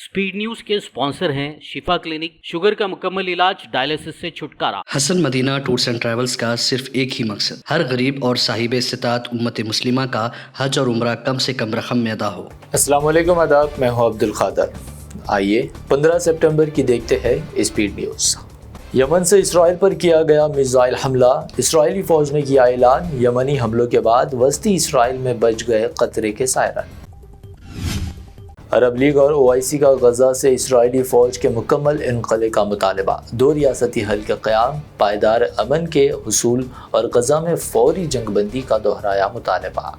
Speed news के sponsor हैं शिफा clinic, sugar का मुकम्मल इलाज, डायलिसिस से छुटकारा। Hasan Madina tours and travels का सिर्फ एक ही मकसद, हर गरीब और साहिब इस्तिताअत उम्मत मुस्लिमा का हज और उम्रा कम से कम रकम में अदा हो। अस्सलाम वालेकुम, आदाब, मैं हूं अब्दुल खादर। आइए 15 सितंबर की देखते हैं स्पीड न्यूज़। यमन से इसराइल पर किया गया मिसाइल हमला, इसराइली फौज ने किया ऐलान, यमनी हमलों के बाद वस्ती इसराइल में बज गए खतरे के सायरन। अरब लीग और OIC का गजा से इसराइली फौज के मुकम्मल इनक़ले का मुतालबा, 2 रियासती हल के क़याम, पायदार अमन के हुसूल और गजा में फौरी जंगबंदी का दोहराया मुतालबा।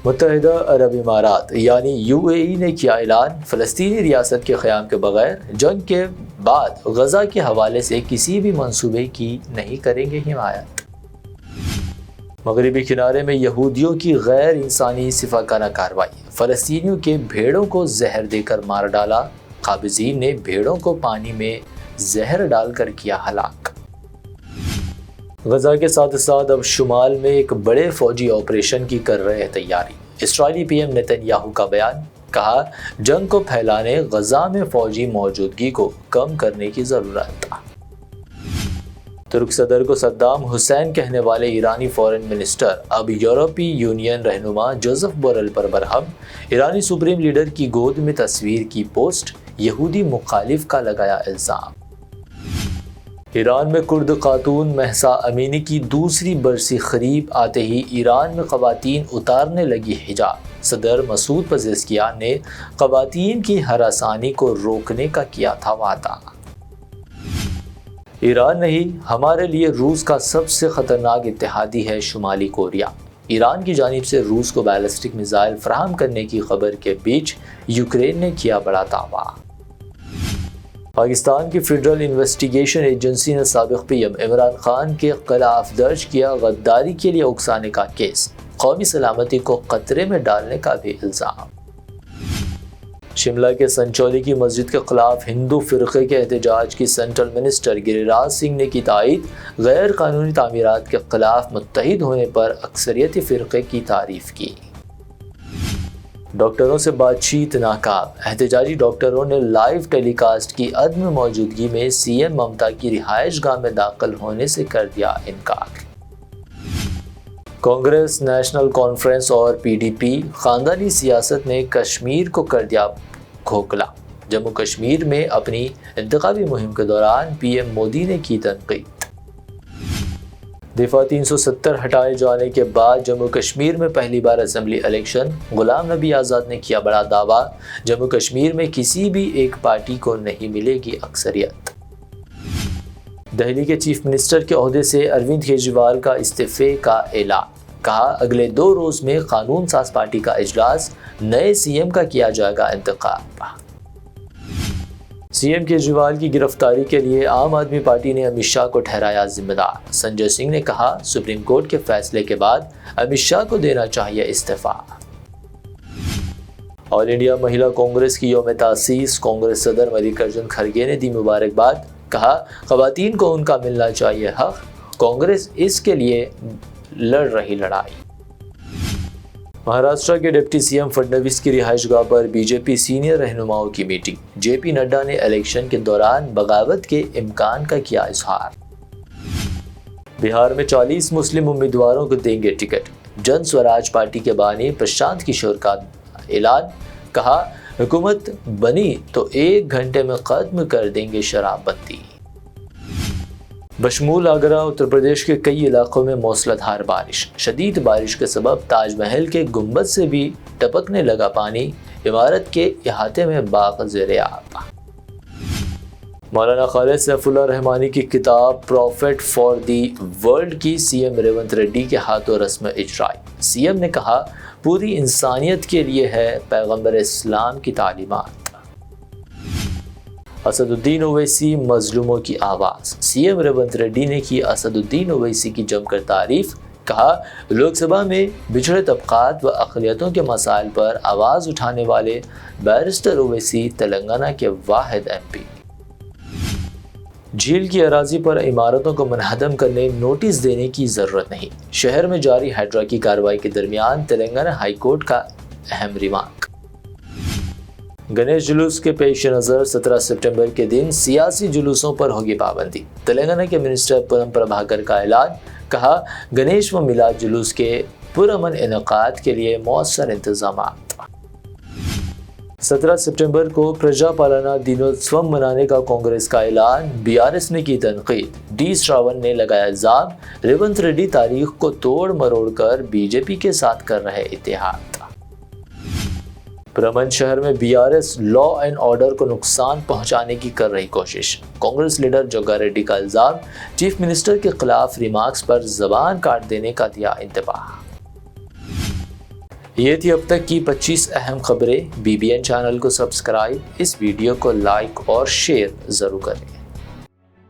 मुत्तहिदा अरब इमारात यानी UAE ने किया ऐलान, फ़लस्तीनी रियासत के क़याम के बगैर जंग के बाद गजा के हवाले से किसी भी मंसूबे की नहीं करेंगे हिमायत। मगरबी किनारे में यहूदियों की गैर इंसानी सिफाकाना कार्रवाई, फ़लस्तीनियों के भेड़ों को जहर देकर मार डाला, काबिज़ीन ने भेड़ों को पानी में जहर डालकर किया हलाक। गजा के साथ साथ अब शुमाल में एक बड़े फौजी ऑपरेशन की कर रहे हैं तैयारी, इसराइली PM नेतन्याहू का बयान, कहा जंग को फैलाने गजा में फौजी मौजूदगी को कम करने की ज़रूरत। तुर्क सदर को सद्दाम हुसैन कहने वाले ईरानी फॉरेन मिनिस्टर अब यूरोपीय यूनियन रहनुमा जोसेफ बोरेल पर बरहम, ईरानी सुप्रीम लीडर की गोद में तस्वीर की पोस्ट, यहूदी मुखालिफ का लगाया इल्ज़ाम। ईरान में कुर्द खातून महसा अमीनी की दूसरी बरसी करीब आते ही ईरान में ख़वातीन उतारने लगी हिजाब, सदर मसूद पज़ेश्कियान ने ख़वातीन की हरासानी को रोकने का किया था वादा। ईरान नहीं, हमारे लिए रूस का सबसे ख़तरनाक इत्तेहादी है शुमाली कोरिया, ईरान की जानिब से रूस को बैलिस्टिक मिसाइल फराहम करने की खबर के बीच यूक्रेन ने किया बड़ा दावा। पाकिस्तान की फेडरल इन्वेस्टिगेशन एजेंसी ने साबिक़ PM इमरान खान के खिलाफ दर्ज किया गद्दारी के लिए उकसाने का केस, कौमी सलामती को खतरे में डालने का भी इल्ज़ाम। शिमला के संचौली की मस्जिद के खिलाफ हिंदू फ़िरक़े के एहतजाज की सेंट्रल मिनिस्टर गिरिराज सिंह ने की तायीद, गैर कानूनी तामीरात के खिलाफ मुत्तहिद होने पर अक्सरियती फ़िरक़े की तारीफ़ की। डॉक्टरों से बातचीत नाकाम, एहतजाजी डॉक्टरों ने लाइव टेलीकास्ट की अदम मौजूदगी में CM ममता की रिहाइशगाह में दाखिल होने से कर दिया इनकार। कांग्रेस, नेशनल कॉन्फ्रेंस और PDP ख़ानदानी सियासत ने कश्मीर को कर दिया खोखला, जम्मू कश्मीर में अपनी इंतखाबी मुहिम के दौरान PM मोदी ने की तनकीद। दफ़ा 370 हटाए जाने के बाद जम्मू कश्मीर में पहली बार असेंबली इलेक्शन, गुलाम नबी आज़ाद ने किया बड़ा दावा, जम्मू कश्मीर में किसी भी एक पार्टी को नहीं मिलेगी अक्सरियत। दिल्ली के चीफ मिनिस्टर के ओहदे से अरविंद केजरीवाल का इस्तीफे का ऐलान, कहा अगले 2 रोज़ में कानून साज पार्टी का इजलास, नए CM का किया जाएगा इंतखाब। CM केजरीवाल की गिरफ्तारी के लिए आम आदमी पार्टी ने अमित शाह को ठहराया जिम्मेदार, संजय सिंह ने कहा सुप्रीम कोर्ट के फैसले के बाद अमित शाह को देना चाहिए इस्तीफा। ऑल इंडिया महिला कांग्रेस की यौम तासीस, कांग्रेस सदर मल्लिकार्जुन खड़गे ने दी मुबारकबाद, कहा ख़वातीन को उनका मिलना चाहिए हक, कांग्रेस इसके लिए लड़ रही लड़ाई। महाराष्ट्र के डिप्टी CM फडणवीस की रिहाइशगाह पर BJP सीनियर रहनुमाओं की मीटिंग, JP नड्डा ने इलेक्शन के दौरान बगावत के इम्कान का किया इजहार। बिहार में 40 मुस्लिम उम्मीदवारों को देंगे टिकट, जन स्वराज पार्टी के बानी प्रशांत किशोर का ऐलान, कहा हुकूमत बनी तो 1 घंटे में खत्म कर देंगे शराबबंदी। बशमूल आगरा उत्तर प्रदेश के कई इलाकों में मूसलाधार बारिश, शदीद बारिश के सबब ताजमहल के गुंबद से भी टपकने लगा पानी, इमारत के इहाते में बाग ज़ेर-ए-आब। मौलाना खालिद सैफुल्लाह रहमानी की किताब प्रॉफिट फॉर दी वर्ल्ड की CM रेवंत रेड्डी के हाथों रस्म इजराई, CM ने कहा पूरी इंसानियत के लिए है पैगंबर इस्लाम की तालीमात। असदुद्दीन ओवैसी मजलूमों की आवाज़, CM रेवंत रेड्डी ने की असदुद्दीन ओवैसी की जमकर तारीफ, कहा लोकसभा में बिछड़े तबकात व अक़लियतों के मसाइल पर आवाज़ उठाने वाले बैरिस्टर ओवैसी तेलंगाना के वाहिद MP। झील की अराजी पर इमारतों को मुनहदम करने नोटिस देने की ज़रूरत नहीं, शहर में जारी हाइड्रा की कार्रवाई के दरमियान तेलंगाना हाई कोर्ट का अहम रिमार्क। गणेश जुलूस के पेश नज़र 17 सितंबर के दिन सियासी जुलूसों पर होगी पाबंदी। तेलंगाना के मिनिस्टर पूनम प्रभाकर का ऐलान, कहा गणेश व मिलाद जुलूस के पुरअमन इनेकाद के लिए मौसर इंतजाम। 17 सितंबर को प्रजा पालना दिनोत्सव मनाने का कांग्रेस का ऐलान, बीआरएस ने की तनकीद। डी श्रावण ने लगाया इल्जाम, रेवंत रेड्डी तारीख को तोड़ मरोड़ कर बीजेपी के साथ कर रहे इत्तेहाद। पुरअमन शहर में बीआरएस लॉ एंड ऑर्डर को नुकसान पहुंचाने की कर रही कोशिश। कांग्रेस लीडर जोगा रेड्डी का इल्जाम, चीफ मिनिस्टर के खिलाफ रिमार्क्स पर जबान काट देने का दिया इंतबाह। ये थी अब तक की 25 अहम खबरें। बीबीएन चैनल को सब्सक्राइब, इस वीडियो को लाइक और शेयर जरूर करें।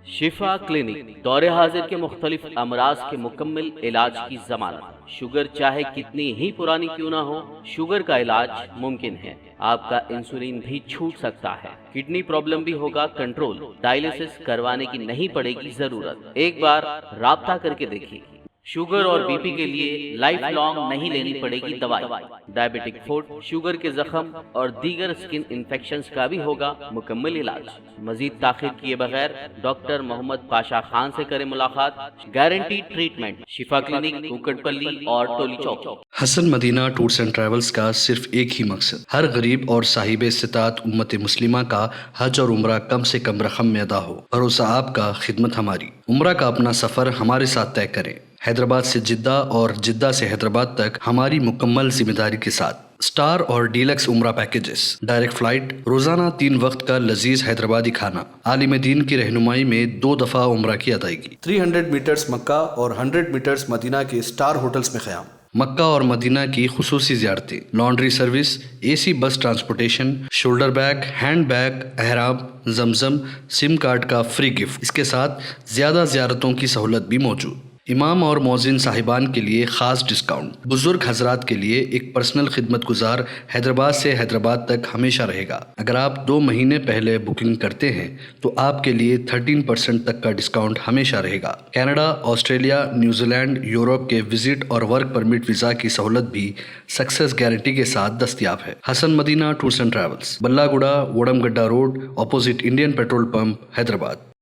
शिफा क्लिनिक दौरे हाजिर के मुख्तलिफ अमराज के मुकम्मल इलाज की जमानत। शुगर चाहे कितनी ही पुरानी क्यों ना हो, शुगर का इलाज मुमकिन है। आपका इंसुलिन भी छूट सकता है, किडनी प्रॉब्लम भी होगा कंट्रोल, डायलिसिस करवाने की नहीं पड़ेगी जरूरत। एक बार राब्ता करके देखिए। शुगर और बीपी के लिए लाइफ लॉन्ग नहीं लेनी पड़ेगी दवाई। डायबिटिक फुट, शुगर के जख्म और दीगर स्किन इन्फेक्शंस का भी होगा मुकम्मल इलाज। मजीद ताखीर किए बगैर डॉक्टर मोहम्मद पाशा खान से करें मुलाकात। Guaranteed treatment, Shifa clinic, Kukatpally और Toli Chowk. Hasan Madina tours and travels का सिर्फ एक ही मकसद, हर गरीब और साहिब इस्तिताअत उम्मत मुस्लिमा का हज और उम्रा कम से कम रकम में अदा हो। भरोसा आपका, खिदमत हमारी। उम्रा का अपना सफर हमारे साथ तय करें। हैदराबाद से जिद्दा और जिद्दा से हैदराबाद तक हमारी मुकम्मल जिम्मेदारी के साथ। स्टार और डीलक्स उम्रा पैकेजेस, डायरेक्ट फ्लाइट, रोजाना 3 वक्त का लजीज हैदराबादी खाना, आलिम दीन की रहनुमाई में 2 दफा उम्रा की अदायगी। 300 मीटर्स मक्का और 100 मीटर्स मदीना के स्टार होटल्स में क़याम। मक्का और मदीना की खुसूसी ज़ियारतें, laundry service, AC bus transportation, shoulder bag, hand bag, अहराम, जमजम, सिम कार्ड का फ्री गिफ्ट। इसके साथ ज़्यादा ज़ियारतों की सहूलत भी मौजूद। इमाम और मौज़िन साहिबान के लिए ख़ास डिस्काउंट। बुजुर्ग हजरात के लिए एक पर्सनल खिदमत गुजार हैदराबाद से हैदराबाद तक हमेशा रहेगा। अगर आप 2 महीने पहले बुकिंग करते हैं तो आपके लिए 13% तक का डिस्काउंट हमेशा रहेगा। कनाडा, ऑस्ट्रेलिया, न्यूजीलैंड, यूरोप के विजिट और वर्क परमिट वीज़ा की सहूलत भी सक्सेस गारंटी के साथ दस्तियाब है। Hasan Madina tours and travels, Ballaguda, Vodamgadda road, opposite Indian petrol pump, Hyderabad.